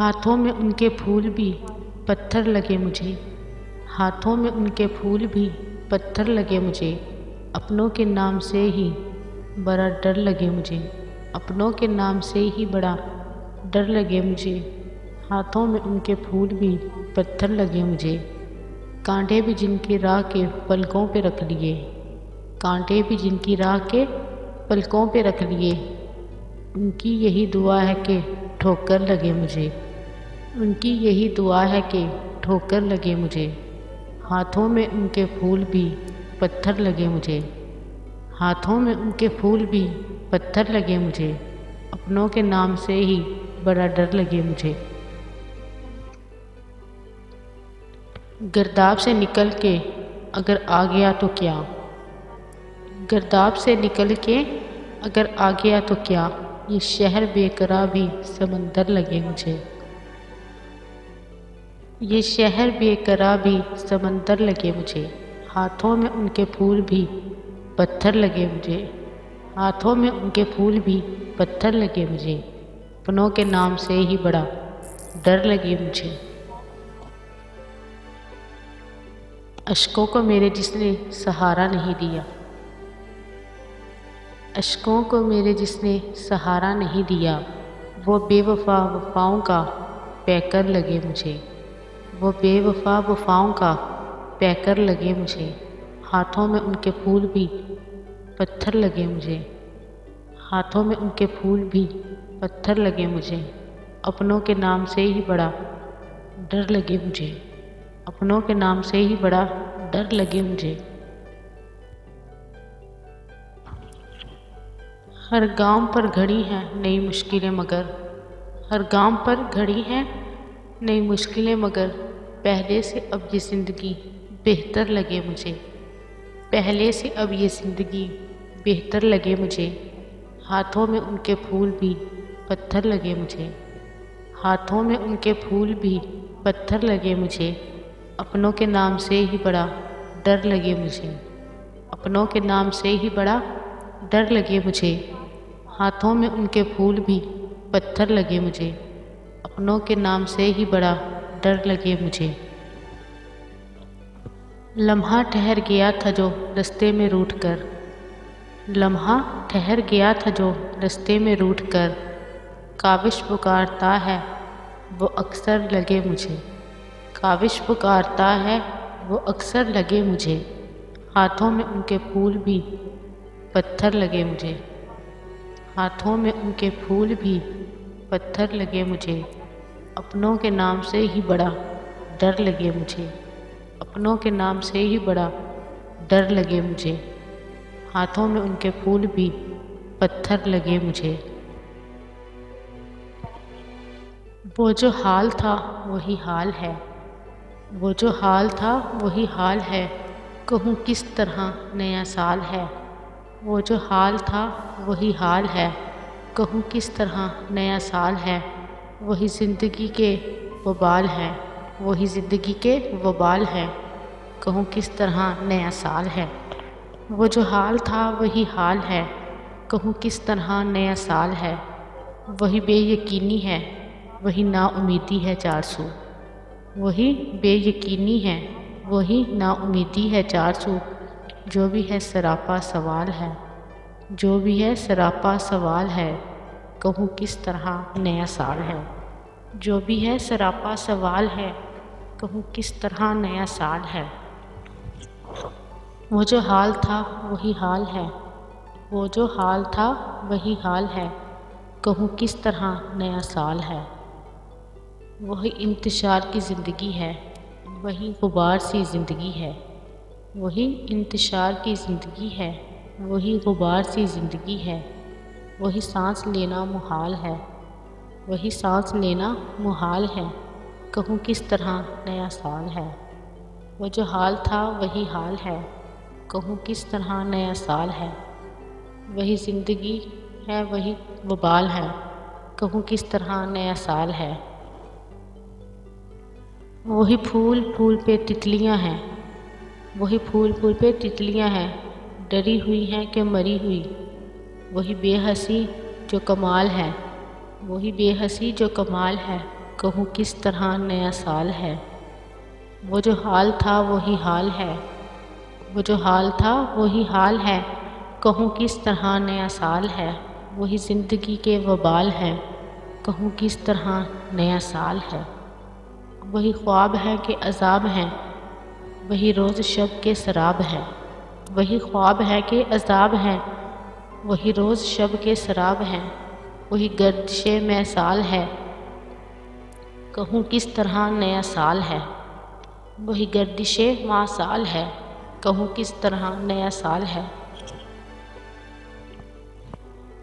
हाथों में उनके फूल भी पत्थर लगे मुझे, हाथों में उनके फूल भी पत्थर लगे मुझे। अपनों के नाम से ही बड़ा डर लगे मुझे, अपनों के नाम से ही बड़ा डर लगे मुझे। हाथों में उनके फूल भी पत्थर लगे मुझे। कांटे भी जिनकी राह के पलकों पे रख लिए, कांटे भी जिनकी राह के पलकों पे रख लिए। उनकी यही दुआ है कि ठोकर लगे मुझे, उनकी यही दुआ है कि ठोकर लगे मुझे। हाथों में उनके फूल भी पत्थर लगे मुझे, हाथों में उनके फूल भी पत्थर लगे मुझे। अपनों के नाम से ही बड़ा डर लगे मुझे। गिरदाब से निकल के अगर आ गया तो क्या, गिरदाब से निकल के अगर आ गया तो क्या। ये शहर बेकरार भी समंदर लगे मुझे, ये शहर बेकरार भी समंदर लगे मुझे। हाथों में उनके फूल भी पत्थर लगे मुझे, हाथों में उनके फूल भी पत्थर लगे मुझे। अपनों के नाम से ही बड़ा डर लगे मुझे। अश्कों को मेरे जिसने सहारा नहीं दिया, अश्कों को मेरे जिसने सहारा नहीं दिया। वो बेवफा वफाओं का पैकर लगे मुझे, वो बेवफा वफाओं का पैकर लगे मुझे। हाथों में उनके फूल भी पत्थर लगे मुझे, हाथों में उनके फूल भी पत्थर लगे मुझे। अपनों के नाम से ही बड़ा डर लगे मुझे, अपनों के नाम से ही बड़ा डर लगे मुझे। हर गांव पर घड़ी हैं नई मुश्किलें मगर, हर गांव पर घड़ी हैं नई मुश्किलें मगर। पहले से अब ये ज़िंदगी बेहतर लगे मुझे, पहले से अब ये ज़िंदगी बेहतर लगे मुझे। हाथों में उनके फूल भी पत्थर लगे मुझे, हाथों में उनके फूल भी पत्थर लगे मुझे। अपनों के नाम से ही बड़ा डर लगे मुझे, अपनों के नाम से ही बड़ा डर लगे मुझे। हाथों में उनके फूल भी पत्थर लगे मुझे, अपनों के नाम से ही बड़ा डर लगे मुझे। लम्हा ठहर गया था जो रास्ते में रूठ कर, लम्हा ठहर गया था जो रास्ते में रूठ कर। काविश पुकारता है वो अक्सर लगे मुझे, काविश पुकारता है वो अक्सर लगे मुझे। हाथों में उनके फूल भी पत्थर लगे मुझे, हाथों में उनके फूल भी पत्थर लगे मुझे। अपनों के नाम से ही बड़ा डर लगे मुझे, अपनों के नाम से ही बड़ा डर लगे मुझे। हाथों में उनके फूल भी पत्थर लगे मुझे। वो जो हाल था वही हाल है, वो जो हाल था वही हाल है। कहूँ किस तरह नया साल है, वो जो हाल था वही हाल है। कहूँ किस तरह नया साल है। वही ज़िंदगी के वबाल हैं, वही ज़िंदगी के वबाल हैं। कहूँ किस तरह नया साल है। वो जो हाल था वही हाल है, कहूँ किस तरह नया साल है। वही बेयकीनी है, वही नाउमीदी है 400, वही बेयकीनी है, वही नाउमीदी है 400। जो भी है सरापा सवाल है, जो भी है सरापा सवाल है। कहूँ किस तरह नया साल है, जो भी है सरापा सवाल है। कहूँ किस तरह नया साल है। वो जो हाल था वही हाल है, वो जो हाल था वही हाल है। कहूँ किस तरह नया साल है। वही इंतशार की ज़िंदगी है, वही गुबार सी ज़िंदगी है, वही इंतशार की ज़िंदगी है, वही गुबार सी ज़िंदगी है। वही सांस लेना मुहाल है, वही सांस लेना मुहाल है। कहूँ किस तरह नया साल है। वो जो हाल था वही हाल है, कहूँ किस तरह नया साल है। वही ज़िंदगी है वही वबाल है, कहूँ किस तरह नया साल है। वही फूल फूल पे तितलियाँ हैं, वही फूल फूल पे तितलियाँ हैं। डरी हुई हैं कि मरी हुई। वही बेहसी जो कमाल है, वही बेहसी जो कमाल है। कहूँ किस तरह नया साल है। वो जो हाल था वही हाल है, वो जो हाल था वही हाल है, कहूँ किस तरह नया साल है। वही ज़िंदगी के वबाल हैं, कहूँ किस तरह नया साल है। वही ख्वाब है कि अज़ाब हैं, वही रोज़ शब के शराब है। वही ख्वाब है कि अज़ाब हैं, वही रोज़ शब के शराब हैं। वही गर्दिशे में साल है, कहूँ किस तरह नया साल है। वही गर्दिशे माँ साल है, कहूँ किस तरह नया साल है।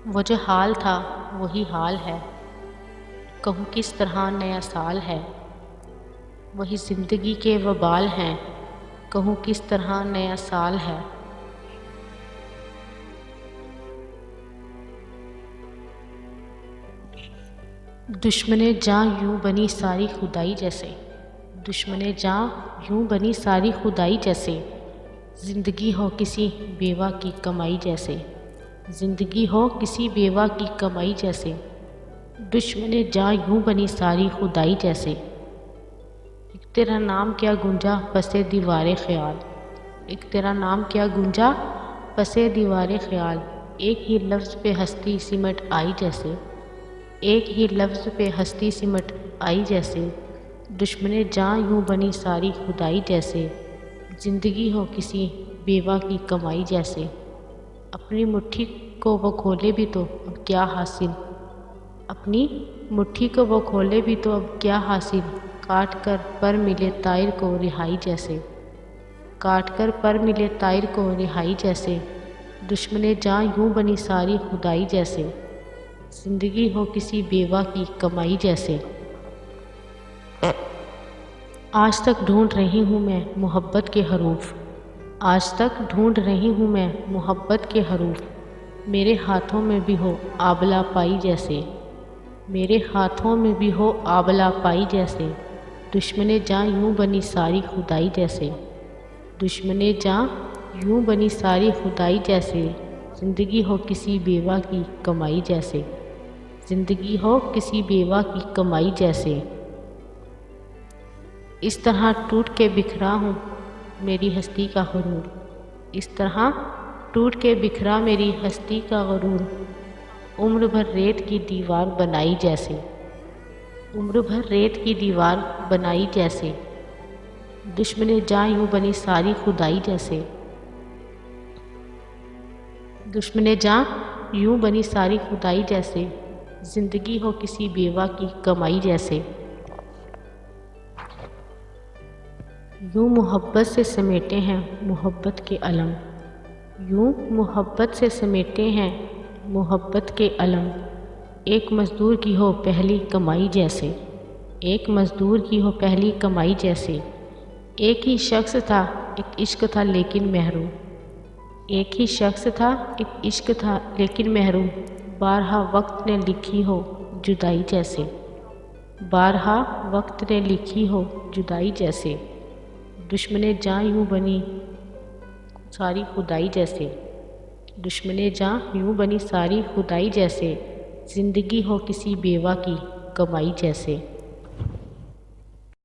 वो जो हाल था वही हाल है, कहूँ किस तरह नया साल है। वही ज़िंदगी के वबाल हैं, कहूँ किस तरह नया साल है। दुश्मने जाँ यूँ बनी सारी खुदाई जैसे, दुश्मने जाँ यूँ बनी सारी खुदाई जैसे। ज़िंदगी हो किसी बेवा की कमाई जैसे, ज़िंदगी हो किसी बेवा की कमाई जैसे। दुश्मने जाँ यूँ बनी सारी खुदाई जैसे। एक तेरा नाम क्या गूंजा पसे दीवारे ख़याल, एक तेरा नाम क्या गूंजा पसे दीवारे ख़याल। एक ही लफ्ज़ पे हस्ती सिमट आई जैसे, एक ही लफ्ज़ पे हस्ती सिमट आई जैसे। दुश्मने जाँ यूँ बनी सारी खुदाई जैसे। ज़िंदगी हो किसी बेवा की कमाई जैसे। अपनी मुट्ठी को वो खोले भी तो अब क्या हासिल, अपनी मुट्ठी को वो खोले भी तो अब क्या हासिल। काट कर पर मिले तायर को रिहाई जैसे, काट कर पर मिले तायर को रिहाई जैसे। दुश्मने जाँ यूँ बनी सारी खुदाई जैसे। ज़िंदगी हो किसी बेवा की कमाई जैसे। आज तक ढूंढ रही हूँ मैं मोहब्बत के हरूफ, आज तक ढूंढ रही हूँ मैं मोहब्बत के हरूफ। मेरे हाथों में भी हो आबला पाई जैसे, मेरे हाथों में भी हो आबला पाई जैसे। दुश्मने जाँ यूँ बनी सारी खुदाई जैसे, दुश्मने जाँ यूँ बनी सारी खुदाई जैसे। ज़िंदगी हो किसी बेवा की कमाई जैसे, ज़िंदगी हो किसी बेवा की कमाई जैसे। इस तरह टूट के बिखरा हूँ मेरी हस्ती का गुरूर, इस तरह टूट के बिखरा मेरी हस्ती का गुरूर। उम्र भर रेत की दीवार बनाई जैसे, उम्र भर रेत की दीवार बनाई जैसे। दुश्मने जाँ यूँ बनी सारी खुदाई जैसे, दुश्मने जाँ यूँ बनी सारी खुदाई जैसे। ज़िंदगी हो किसी बेवा की कमाई जैसे। यूँ मोहब्बत से समेटे हैं मोहब्बत के अलम, यूँ मोहब्बत से समेटे हैं मोहब्बत के अलम। एक मज़दूर की हो पहली कमाई जैसे, एक मज़दूर की हो पहली कमाई जैसे। एक ही शख्स था एक इश्क था लेकिन महरूम, एक ही शख्स था एक इश्क था लेकिन महरूम। बारहा वक्त ने लिखी हो जुदाई जैसे, बारहा वक्त ने लिखी हो जुदाई जैसे। दुश्मने जाँ यूँ बनी सारी खुदाई जैसे, दुश्मने जाँ यूँ बनी सारी खुदाई जैसे। ज़िंदगी हो किसी बेवा की कमाई जैसे।